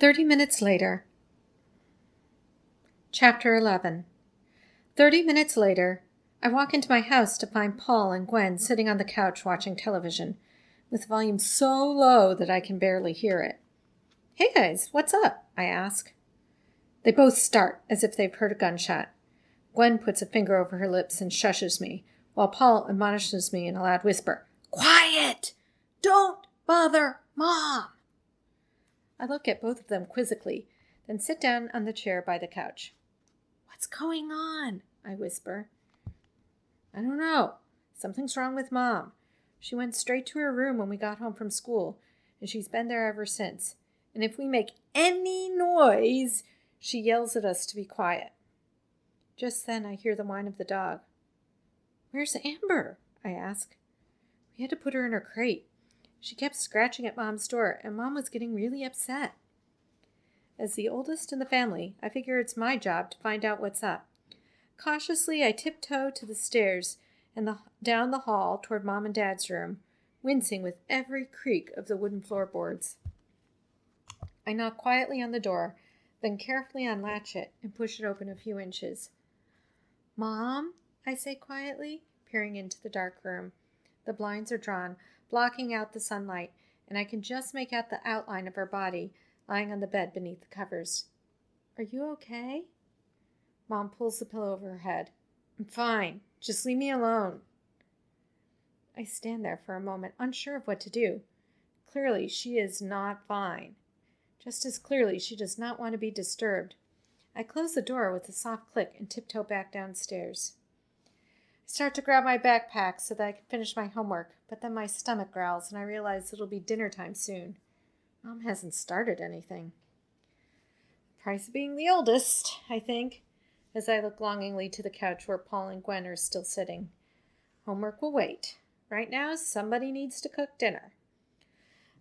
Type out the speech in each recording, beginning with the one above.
30 minutes later. Chapter 11. 30 minutes later, I walk into my house to find Paul and Gwen sitting on the couch watching television, with the volume so low that I can barely hear it. "Hey guys, what's up?" I ask. They both start as if they've heard a gunshot. Gwen puts a finger over her lips and shushes me, while Paul admonishes me in a loud whisper, "Quiet! Don't bother Mom!" I look at both of them quizzically, then sit down on the chair by the couch. "What's going on?" I whisper. "I don't know. Something's wrong with Mom. She went straight to her room when we got home from school, and she's been there ever since. And if we make any noise, she yells at us to be quiet." Just then I hear the whine of the dog. "Where's Amber?" I ask. "We had to put her in her crate. She kept scratching at Mom's door, and Mom was getting really upset." As the oldest in the family, I figure it's my job to find out what's up. Cautiously, I tiptoe to the stairs and down the hall toward Mom and Dad's room, wincing with every creak of the wooden floorboards. I knock quietly on the door, then carefully unlatch it and push it open a few inches. "Mom," I say quietly, peering into the dark room. The blinds are drawn, blocking out the sunlight, and I can just make out the outline of her body lying on the bed beneath the covers. "Are you okay?" Mom pulls the pillow over her head. "I'm fine. Just leave me alone." I stand there for a moment, unsure of what to do. Clearly, she is not fine. Just as clearly, she does not want to be disturbed. I close the door with a soft click and tiptoe back downstairs. I start to grab my backpack so that I can finish my homework, but then my stomach growls and I realize it'll be dinner time soon. Mom hasn't started anything. Price of being the oldest, I think, as I look longingly to the couch where Paul and Gwen are still sitting. Homework will wait. Right now, somebody needs to cook dinner.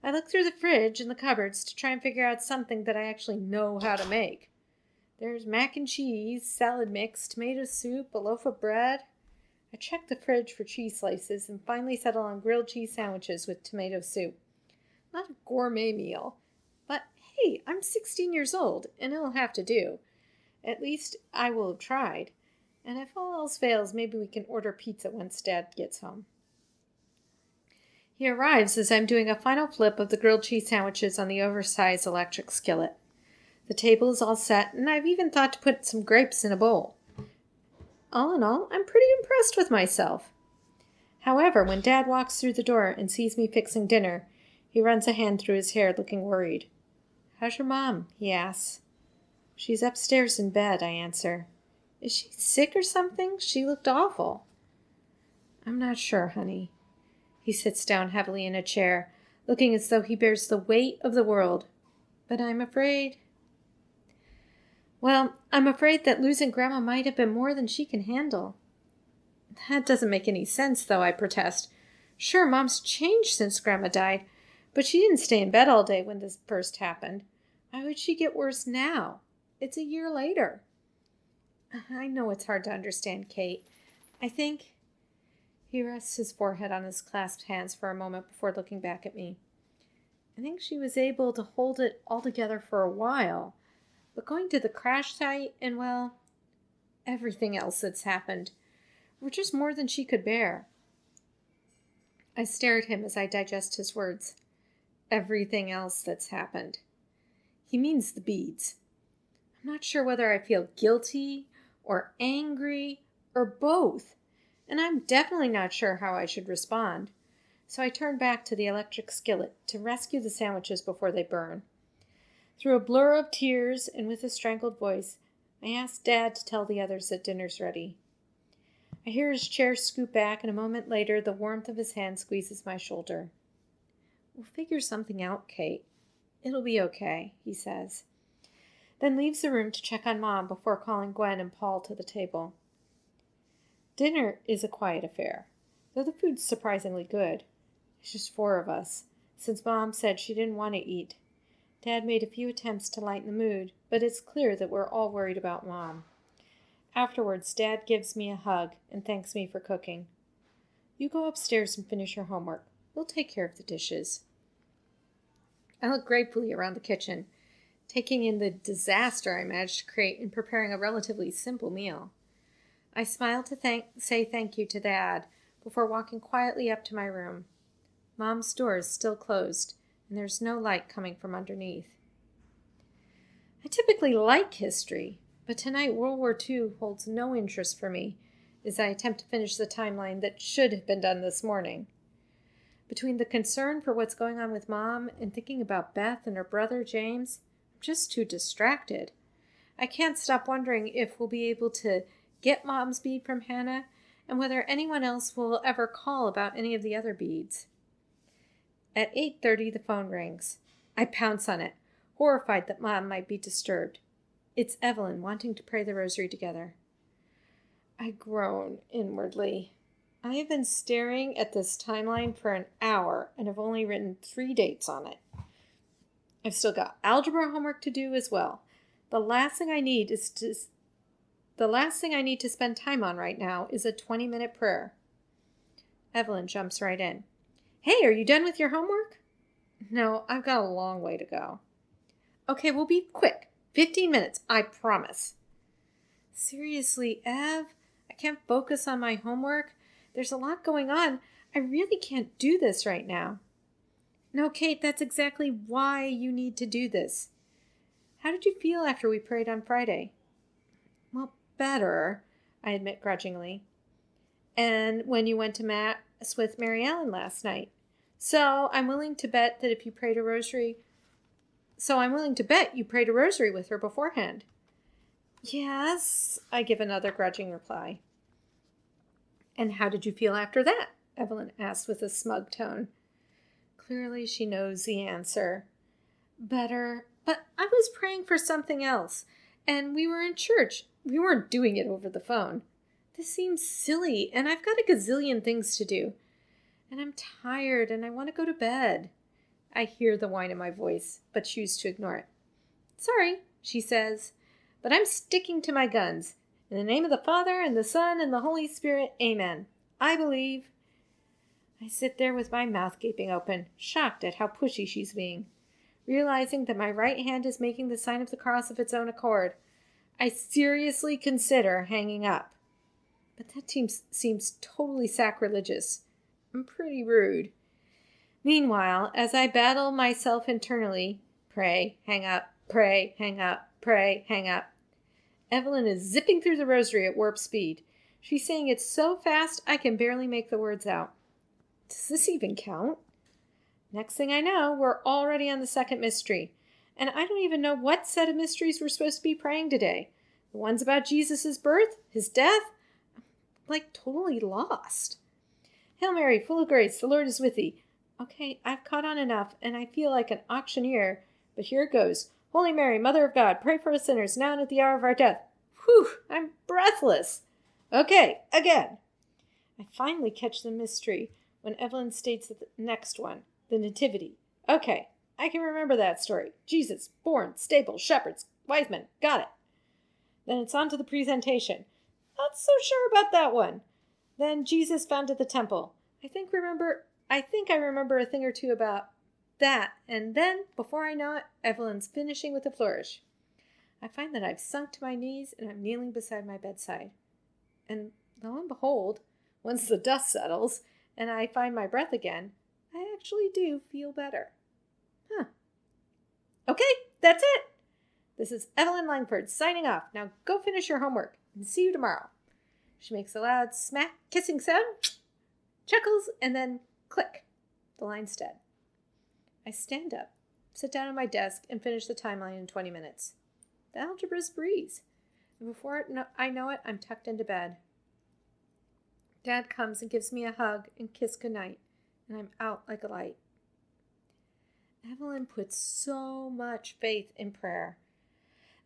I look through the fridge and the cupboards to try and figure out something that I actually know how to make. There's mac and cheese, salad mix, tomato soup, a loaf of bread. I check the fridge for cheese slices and finally settle on grilled cheese sandwiches with tomato soup. Not a gourmet meal, but hey, I'm 16 years old and it'll have to do. At least I will have tried. And if all else fails, maybe we can order pizza once Dad gets home. He arrives as I'm doing a final flip of the grilled cheese sandwiches on the oversized electric skillet. The table is all set, and I've even thought to put some grapes in a bowl. All in all, I'm pretty impressed with myself. However, when Dad walks through the door and sees me fixing dinner, he runs a hand through his hair, looking worried. "How's your mom?" he asks. "She's upstairs in bed," I answer. "Is she sick or something? She looked awful." "I'm not sure, honey." He sits down heavily in a chair, looking as though he bears the weight of the world. "But I'm afraid..." "Well, I'm afraid that losing Grandma might have been more than she can handle." "That doesn't make any sense, though," I protest. "Sure, Mom's changed since Grandma died, but she didn't stay in bed all day when this first happened. Why would she get worse now? It's a year later." "I know it's hard to understand, Kate. I think..." He rests his forehead on his clasped hands for a moment before looking back at me. "I think she was able to hold it all together for a while. But going to the crash site and, well, everything else that's happened were just more than she could bear." I stare at him as I digest his words. Everything else that's happened. He means the beads. I'm not sure whether I feel guilty or angry or both, and I'm definitely not sure how I should respond. So I turn back to the electric skillet to rescue the sandwiches before they burn. Through a blur of tears and with a strangled voice, I ask Dad to tell the others that dinner's ready. I hear his chair scoot back, and a moment later the warmth of his hand squeezes my shoulder. "We'll figure something out, Kate. It'll be okay," he says. Then leaves the room to check on Mom before calling Gwen and Paul to the table. Dinner is a quiet affair, though the food's surprisingly good. It's just 4 of us, since Mom said she didn't want to eat. Dad made a few attempts to lighten the mood, but it's clear that we're all worried about Mom. Afterwards, Dad gives me a hug and thanks me for cooking. "You go upstairs and finish your homework. We'll take care of the dishes." I look gratefully around the kitchen. taking in the disaster I managed to create in preparing a relatively simple meal. I smiled to say thank you to Dad before walking quietly up to my room. Mom's door is still closed, and there's no light coming from underneath. I typically like history, but tonight World War II holds no interest for me as I attempt to finish the timeline that should have been done this morning. Between the concern for what's going on with Mom and thinking about Beth and her brother James, I'm just too distracted. I can't stop wondering if we'll be able to get Mom's bead from Hannah and whether anyone else will ever call about any of the other beads. At 8:30, the phone rings. I pounce on it, horrified that Mom might be disturbed. It's Evelyn wanting to pray the rosary together. I groan inwardly. I have been staring at this timeline for an hour and have only written 3 dates on it. I've still got algebra homework to do as well. The last thing I need to spend time on right now is a 20-minute prayer. Evelyn jumps right in. Hey, are you done with your homework? No, I've got a long way to go. Okay, we'll be quick. 15 minutes, I promise. Seriously, Ev? I can't focus on my homework. There's a lot going on. I really can't do this right now. No, Kate, that's exactly why you need to do this. How did you feel after we prayed on Friday? Well, better, I admit grudgingly. And when you went to Mass with Mary Ellen last night. So I'm willing to bet you prayed a rosary with her beforehand. Yes, I give another grudging reply. And how did you feel after that? Evelyn asked with a smug tone. Clearly she knows the answer. Better, but I was praying for something else, and we were in church. We weren't doing it over the phone. This seems silly, and I've got a gazillion things to do. And I'm tired, and I want to go to bed. I hear the whine in my voice, but choose to ignore it. Sorry, she says, but I'm sticking to my guns. In the name of the Father, and the Son, and the Holy Spirit, amen. I believe. I sit there with my mouth gaping open, shocked at how pushy she's being. Realizing that my right hand is making the sign of the cross of its own accord, I seriously consider hanging up. But that seems totally sacrilegious and pretty rude. Meanwhile, as I battle myself internally, pray, hang up, pray, hang up, pray, hang up, Evelyn is zipping through the rosary at warp speed. She's saying it so fast I can barely make the words out. Does this even count? Next thing I know, we're already on the second mystery, and I don't even know what set of mysteries we're supposed to be praying today. The ones about Jesus' birth, his death? I'm totally lost. Hail Mary, full of grace, the Lord is with thee. Okay, I've caught on enough, and I feel like an auctioneer, but here it goes. Holy Mary, Mother of God, pray for us sinners, now and at the hour of our death. Whew, I'm breathless. Okay, again. I finally catch the mystery when Evelyn states the next one, the Nativity. Okay, I can remember that story. Jesus, born, stable, shepherds, wise men, got it. Then it's on to the presentation. Not so sure about that one. Then Jesus founded the temple. I think I remember a thing or two about that, and then, before I know it, Evelyn's finishing with a flourish. I find that I've sunk to my knees and I'm kneeling beside my bedside. And lo and behold, once the dust settles and I find my breath again, I actually do feel better. Okay, that's it. This is Evelyn Langford signing off. Now go finish your homework and see you tomorrow. She makes a loud smack kissing sound, chuckles, and then click. The line's dead. I stand up, sit down at my desk, and finish the timeline in 20 minutes. The algebra's a breeze, and before I know it, I'm tucked into bed. Dad comes and gives me a hug and kiss goodnight, and I'm out like a light. Evelyn puts so much faith in prayer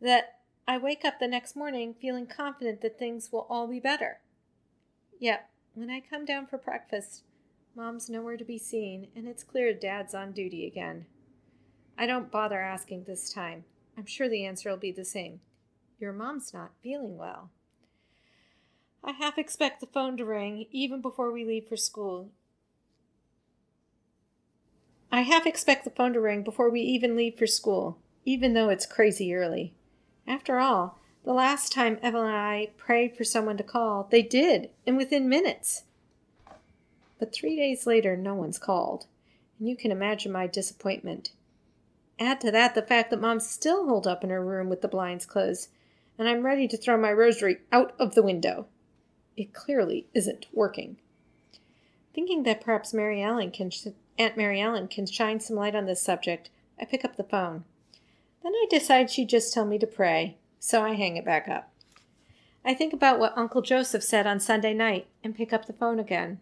that I wake up the next morning feeling confident that things will all be better. Yet, when I come down for breakfast, Mom's nowhere to be seen, and it's clear Dad's on duty again. I don't bother asking this time. I'm sure the answer will be the same. Your mom's not feeling well. I half expect the phone to ring even before we leave for school. I half expect the phone to ring before we even leave for school. even though it's crazy early. After all, the last time Evelyn and I prayed for someone to call, they did, and within minutes. But 3 days later, no one's called, and you can imagine my disappointment. Add to that the fact that Mom's still holed up in her room with the blinds closed, and I'm ready to throw my rosary out of the window. It clearly isn't working. Thinking that perhaps Aunt Mary Ellen can shine some light on this subject, I pick up the phone. Then I decide she'd just tell me to pray, so I hang it back up. I think about what Uncle Joseph said on Sunday night and pick up the phone again.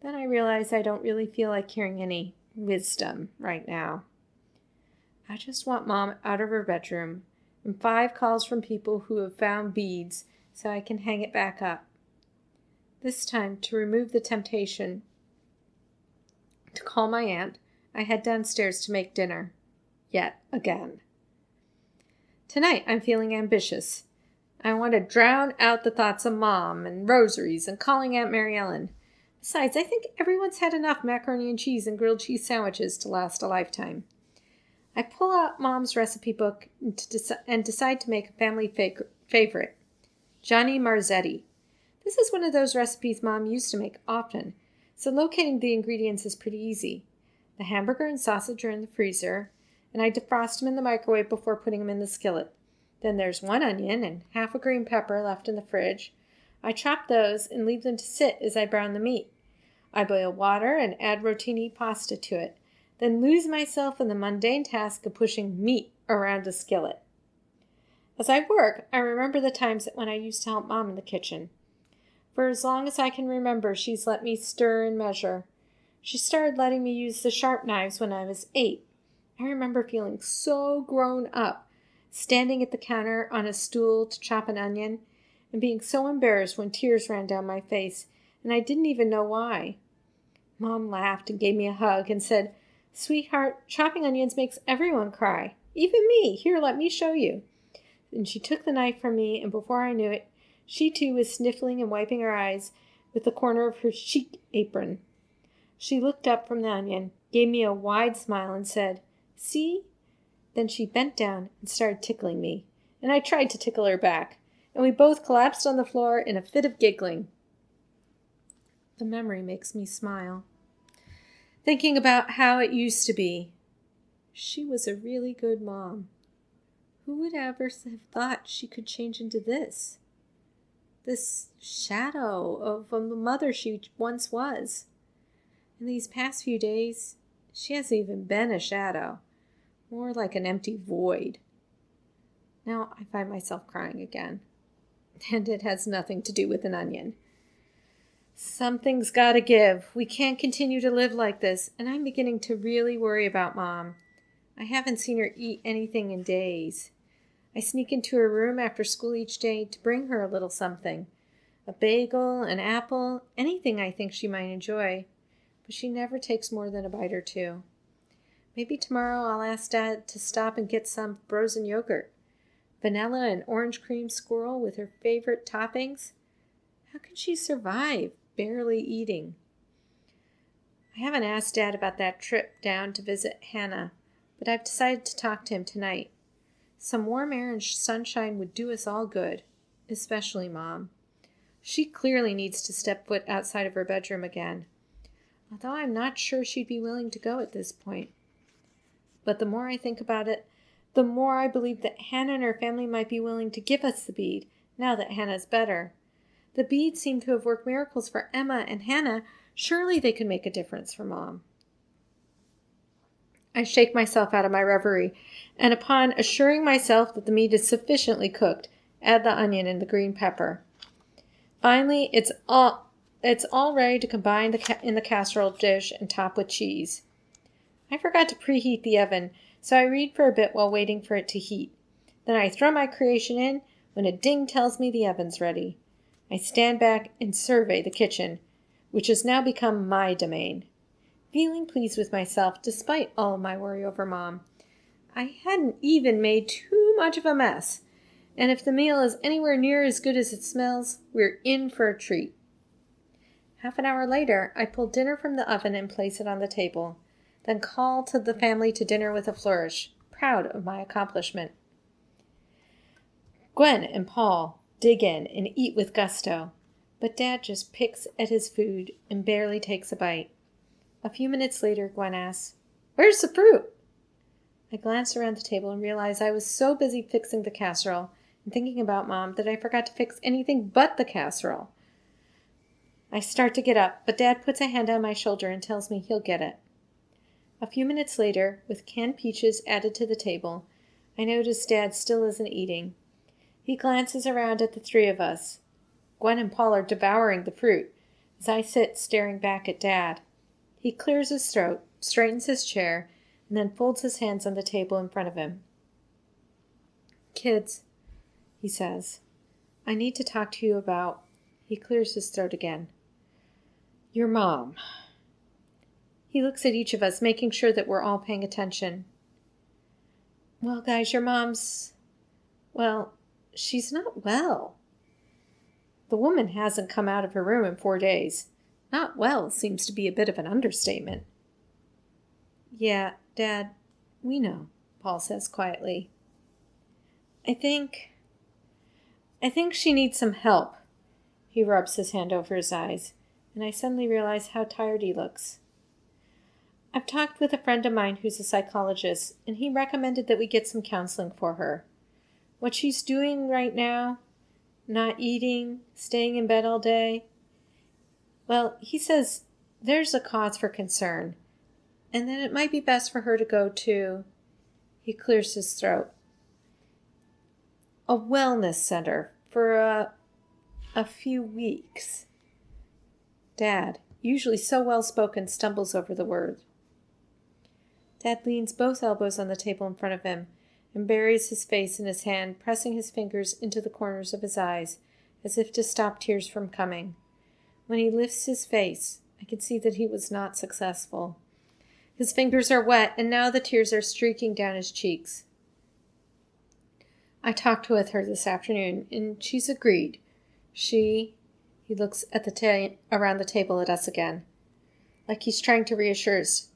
Then I realize I don't really feel like hearing any wisdom right now. I just want Mom out of her bedroom and 5 calls from people who have found beads so I can hang it back up. This time, to remove the temptation to call my aunt, I head downstairs to make dinner. Yet again. Tonight, I'm feeling ambitious. I want to drown out the thoughts of Mom and rosaries and calling Aunt Mary Ellen. Besides, I think everyone's had enough macaroni and cheese and grilled cheese sandwiches to last a lifetime. I pull out Mom's recipe book and decide to make a family favorite, Johnny Marzetti. This is one of those recipes Mom used to make often, so locating the ingredients is pretty easy. The hamburger and sausage are in the freezer, and I defrost them in the microwave before putting them in the skillet. Then there's 1 onion and half a green pepper left in the fridge. I chop those and leave them to sit as I brown the meat. I boil water and add rotini pasta to it, then lose myself in the mundane task of pushing meat around a skillet. As I work, I remember the times when I used to help Mom in the kitchen. For as long as I can remember, she's let me stir and measure. She started letting me use the sharp knives when I was 8. I remember feeling so grown up, standing at the counter on a stool to chop an onion, and being so embarrassed when tears ran down my face, and I didn't even know why. Mom laughed and gave me a hug and said, "Sweetheart, chopping onions makes everyone cry. Even me. Here, let me show you." And she took the knife from me, and before I knew it, she too was sniffling and wiping her eyes with the corner of her chic apron. She looked up from the onion, gave me a wide smile, and said, "See?" Then she bent down and started tickling me, and I tried to tickle her back, and we both collapsed on the floor in a fit of giggling. The memory makes me smile, thinking about how it used to be. She was a really good mom. Who would ever have thought she could change into this shadow of the mother she once was? In these past few days, she hasn't even been a shadow, more like an empty void. Now I find myself crying again, and it has nothing to do with an onion. Something's got to give. We can't continue to live like this, and I'm beginning to really worry about Mom. I haven't seen her eat anything in days. I sneak into her room after school each day to bring her a little something. A bagel, an apple, anything I think she might enjoy. But she never takes more than a bite or 2. Maybe tomorrow I'll ask Dad to stop and get some frozen yogurt. Vanilla and orange cream swirl with her favorite toppings. How can she survive barely eating? I haven't asked Dad about that trip down to visit Hannah, but I've decided to talk to him tonight. Some warm air and sunshine would do us all good, especially Mom. She clearly needs to step foot outside of her bedroom again, although I'm not sure she'd be willing to go at this point. But the more I think about it, the more I believe that Hannah and her family might be willing to give us the bead, now that Hannah's better. The beads seem to have worked miracles for Emma and Hannah. Surely they could make a difference for Mom. I shake myself out of my reverie, and upon assuring myself that the meat is sufficiently cooked, add the onion and the green pepper. Finally, it's all ready to combine in the casserole dish and top with cheese. I forgot to preheat the oven, so I read for a bit while waiting for it to heat. Then I throw my creation in when a ding tells me the oven's ready. I stand back and survey the kitchen, which has now become my domain. Feeling pleased with myself despite all of my worry over Mom. I hadn't even made too much of a mess, and if the meal is anywhere near as good as it smells, we're in for a treat. Half an hour later, I pull dinner from the oven and place it on the table, then call to the family to dinner with a flourish, proud of my accomplishment. Gwen and Paul dig in and eat with gusto, but Dad just picks at his food and barely takes a bite. A few minutes later, Gwen asks, "Where's the fruit?" I glance around the table and realize I was so busy fixing the casserole and thinking about Mom that I forgot to fix anything but the casserole. I start to get up, but Dad puts a hand on my shoulder and tells me he'll get it. A few minutes later, with canned peaches added to the table, I notice Dad still isn't eating. He glances around at the three of us. Gwen and Paul are devouring the fruit as I sit staring back at Dad. He clears his throat, straightens his chair, and then folds his hands on the table in front of him. "Kids," he says, "I need to talk to you about—" He clears his throat again. "Your mom." He looks at each of us, making sure that we're all paying attention. "Well, guys, your mom's... well, she's not well." The woman hasn't come out of her room in 4 days. Not well seems to be a bit of an understatement. "Yeah, Dad, we know," Paul says quietly. I think she needs some help." He rubs his hand over his eyes, and I suddenly realize how tired he looks. "I've talked with a friend of mine who's a psychologist, and he recommended that we get some counseling for her. What she's doing right now, not eating, staying in bed all day, well, he says there's a cause for concern, and that it might be best for her to go to," he clears his throat, "a wellness center for a few weeks." Dad, usually so well-spoken, stumbles over the word. Dad leans both elbows on the table in front of him and buries his face in his hand, pressing his fingers into the corners of his eyes as if to stop tears from coming. When he lifts his face, I can see that he was not successful. His fingers are wet, and now the tears are streaking down his cheeks. I talked with her this afternoon, and she's agreed. He looks at around the table at us again, like he's trying to reassure us.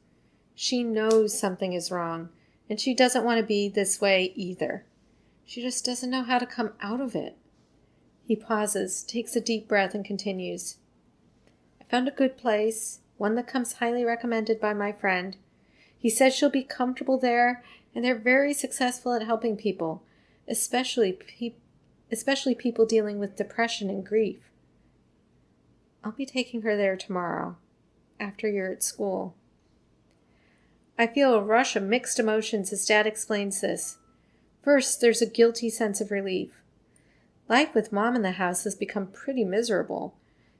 She knows something is wrong, and she doesn't want to be this way either. She just doesn't know how to come out of it. He pauses, takes a deep breath, and continues. "I found a good place, one that comes highly recommended by my friend. He says she'll be comfortable there, and they're very successful at helping people, especially people dealing with depression and grief. I'll be taking her there tomorrow, after you're at school." I feel a rush of mixed emotions as Dad explains this. First, there's a guilty sense of relief. Life with Mom in the house has become pretty miserable.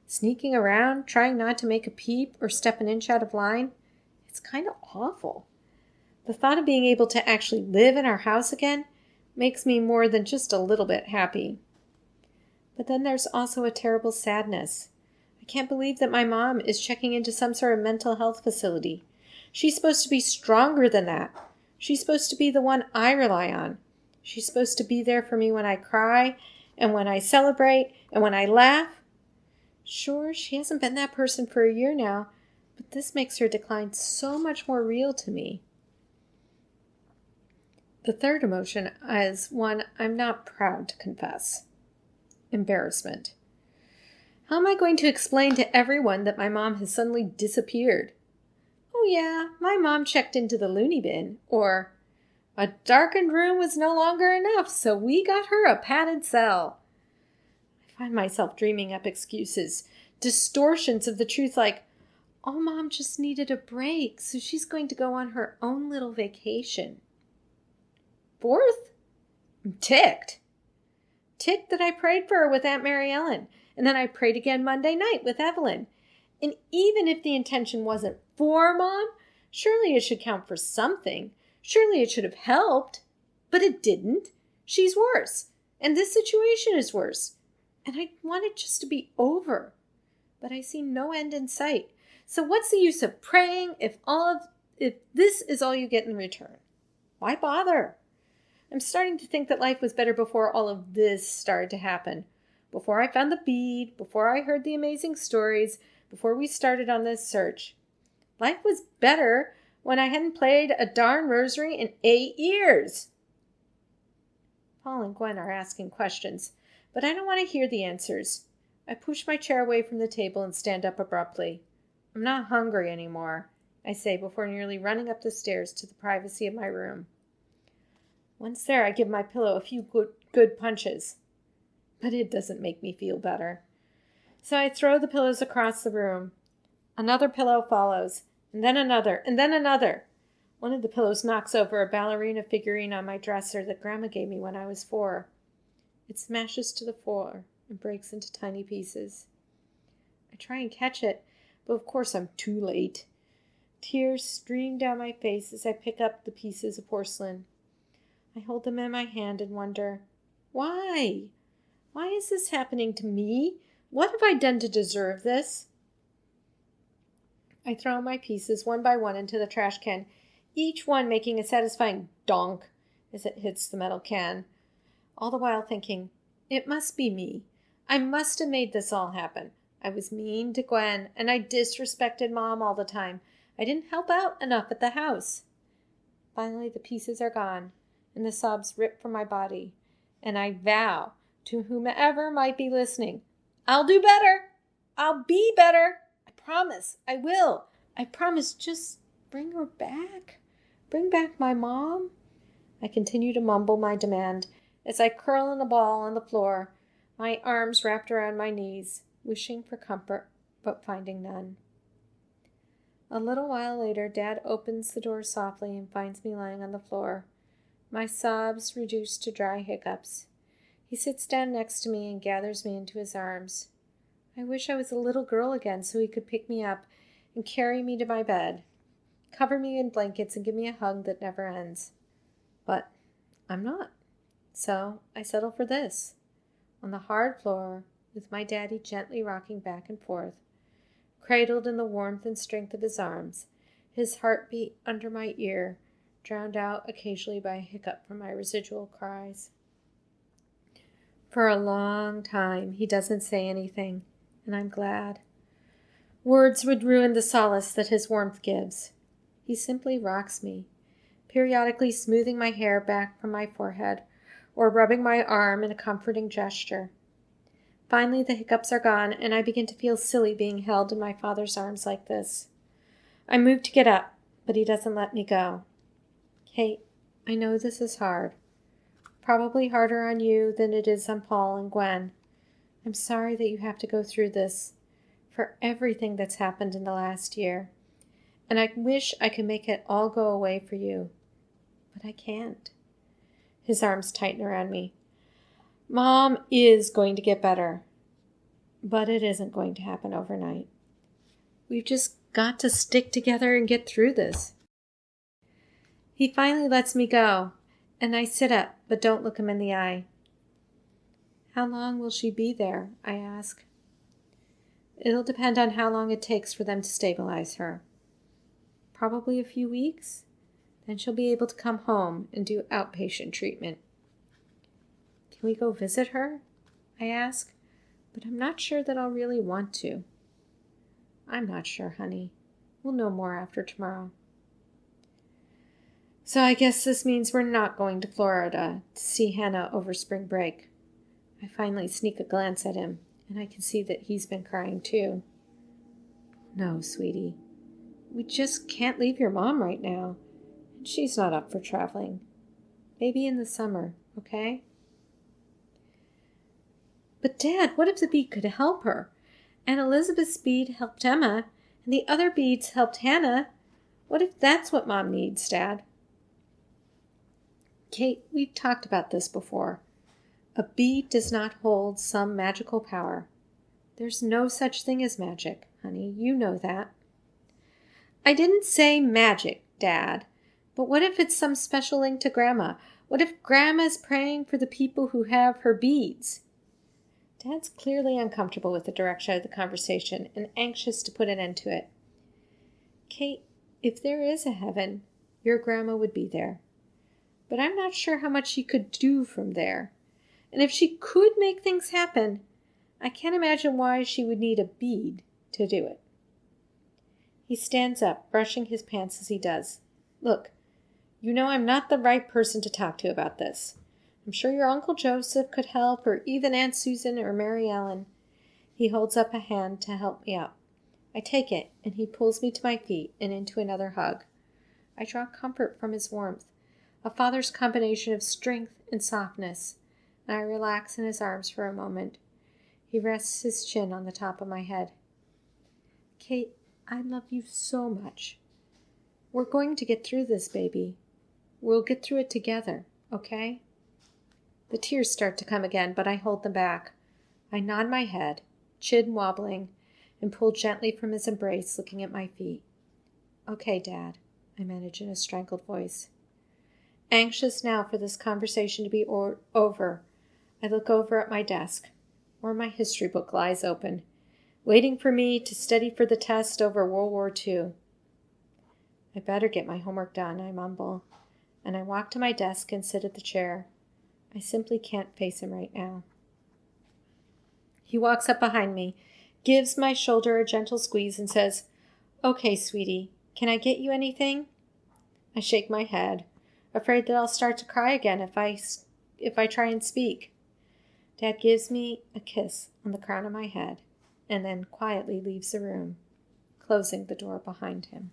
Sneaking around, trying not to make a peep or step an inch out of line, it's kind of awful. The thought of being able to actually live in our house again makes me more than just a little bit happy. But then there's also a terrible sadness. I can't believe that my mom is checking into some sort of mental health facility. She's supposed to be stronger than that. She's supposed to be the one I rely on. She's supposed to be there for me when I cry, and when I celebrate, and when I laugh. Sure, she hasn't been that person for a year now, but this makes her decline so much more real to me. The third emotion is one I'm not proud to confess. Embarrassment. How am I going to explain to everyone that my mom has suddenly disappeared? "Oh yeah, my mom checked into the loony bin," or "a darkened room was no longer enough, so we got her a padded cell." I find myself dreaming up excuses, distortions of the truth like, "Oh, Mom just needed a break, so she's going to go on her own little vacation." Fourth, I'm ticked. Ticked that I prayed for her with Aunt Mary Ellen, and then I prayed again Monday night with Evelyn. And even if the intention wasn't for Mom, surely it should count for something. Surely it should have helped. But it didn't. She's worse. And this situation is worse. And I want it just to be over. But I see no end in sight. So what's the use of praying if this is all you get in return? Why bother? I'm starting to think that life was better before all of this started to happen. Before I found the bead, before I heard the amazing stories, before we started on this search. Life was better when I hadn't played a darn rosary in 8 years? Paul and Gwen are asking questions, but I don't want to hear the answers. I push my chair away from the table and stand up abruptly. I'm not hungry anymore, I say before nearly running up the stairs to the privacy of my room. Once there, I give my pillow a few good punches. But it doesn't make me feel better. So I throw the pillows across the room. Another pillow follows, and then another, and then another. One of the pillows knocks over a ballerina figurine on my dresser that Grandma gave me when I was 4. It smashes to the floor and breaks into tiny pieces. I try and catch it, but of course I'm too late. Tears stream down my face as I pick up the pieces of porcelain. I hold them in my hand and wonder, why? Why is this happening to me? What have I done to deserve this? I throw my pieces one by one into the trash can, each one making a satisfying donk as it hits the metal can, all the while thinking, it must be me. I must have made this all happen. I was mean to Gwen, and I disrespected Mom all the time. I didn't help out enough at the house. Finally, the pieces are gone, and the sobs rip from my body, and I vow to whomever might be listening, I'll do better. I'll be better. I promise. I will. I promise. Just bring her back. Bring back my Mom. I continue to mumble my demand as I curl in a ball on the floor, my arms wrapped around my knees, wishing for comfort, but finding none. A little while later, Dad opens the door softly and finds me lying on the floor, my sobs reduced to dry hiccups. He sits down next to me and gathers me into his arms. I wish I was a little girl again so he could pick me up and carry me to my bed, cover me in blankets and give me a hug that never ends. But I'm not. So I settle for this, on the hard floor, with my daddy gently rocking back and forth, cradled in the warmth and strength of his arms, his heartbeat under my ear, drowned out occasionally by a hiccup from my residual cries. For a long time, he doesn't say anything, and I'm glad. Words would ruin the solace that his warmth gives. He simply rocks me, periodically smoothing my hair back from my forehead, or rubbing my arm in a comforting gesture. Finally, the hiccups are gone, and I begin to feel silly being held in my father's arms like this. I move to get up, but he doesn't let me go. Kate, I know this is hard. Probably harder on you than it is on Paul and Gwen. I'm sorry that you have to go through this, for everything that's happened in the last year. And I wish I could make it all go away for you. But I can't. His arms tighten around me. Mom is going to get better. But it isn't going to happen overnight. We've just got to stick together and get through this. He finally lets me go, and I sit up, but don't look him in the eye. How long will she be there? I ask. It'll depend on how long it takes for them to stabilize her. Probably a few weeks. Then she'll be able to come home and do outpatient treatment. Can we go visit her? I ask, but I'm not sure that I'll really want to. I'm not sure, honey. We'll know more after tomorrow. So I guess this means we're not going to Florida to see Hannah over spring break. I finally sneak a glance at him, and I can see that he's been crying too. No, sweetie. We just can't leave your mom right now. And she's not up for traveling. Maybe in the summer, okay? But Dad, what if the bead could help her? And Elizabeth's bead helped Emma, and the other beads helped Hannah. What if that's what Mom needs, Dad? Kate, we've talked about this before. A bead does not hold some magical power. There's no such thing as magic, honey. You know that. I didn't say magic, Dad. But what if it's some special link to Grandma? What if Grandma's praying for the people who have her beads? Dad's clearly uncomfortable with the direction of the conversation and anxious to put an end to it. Kate, if there is a heaven, your Grandma would be there. But I'm not sure how much she could do from there. And if she could make things happen, I can't imagine why she would need a bead to do it. He stands up, brushing his pants as he does. Look, you know I'm not the right person to talk to about this. I'm sure your Uncle Joseph could help, or even Aunt Susan or Mary Ellen. He holds up a hand to help me up. I take it, and he pulls me to my feet and into another hug. I draw comfort from his warmth, a father's combination of strength and softness, and I relax in his arms for a moment. He rests his chin on the top of my head. Kate, I love you so much. We're going to get through this, baby. We'll get through it together, okay? The tears start to come again, but I hold them back. I nod my head, chin wobbling, and pull gently from his embrace, looking at my feet. Okay, Dad, I manage in a strangled voice. Anxious now for this conversation to be over, I look over at my desk, where my history book lies open, waiting for me to study for the test over World War II. I better get my homework done, I mumble, and I walk to my desk and sit at the chair. I simply can't face him right now. He walks up behind me, gives my shoulder a gentle squeeze, and says, Okay, sweetie, can I get you anything? I shake my head, afraid that I'll start to cry again if I try and speak. Dad gives me a kiss on the crown of my head, and then quietly leaves the room, closing the door behind him.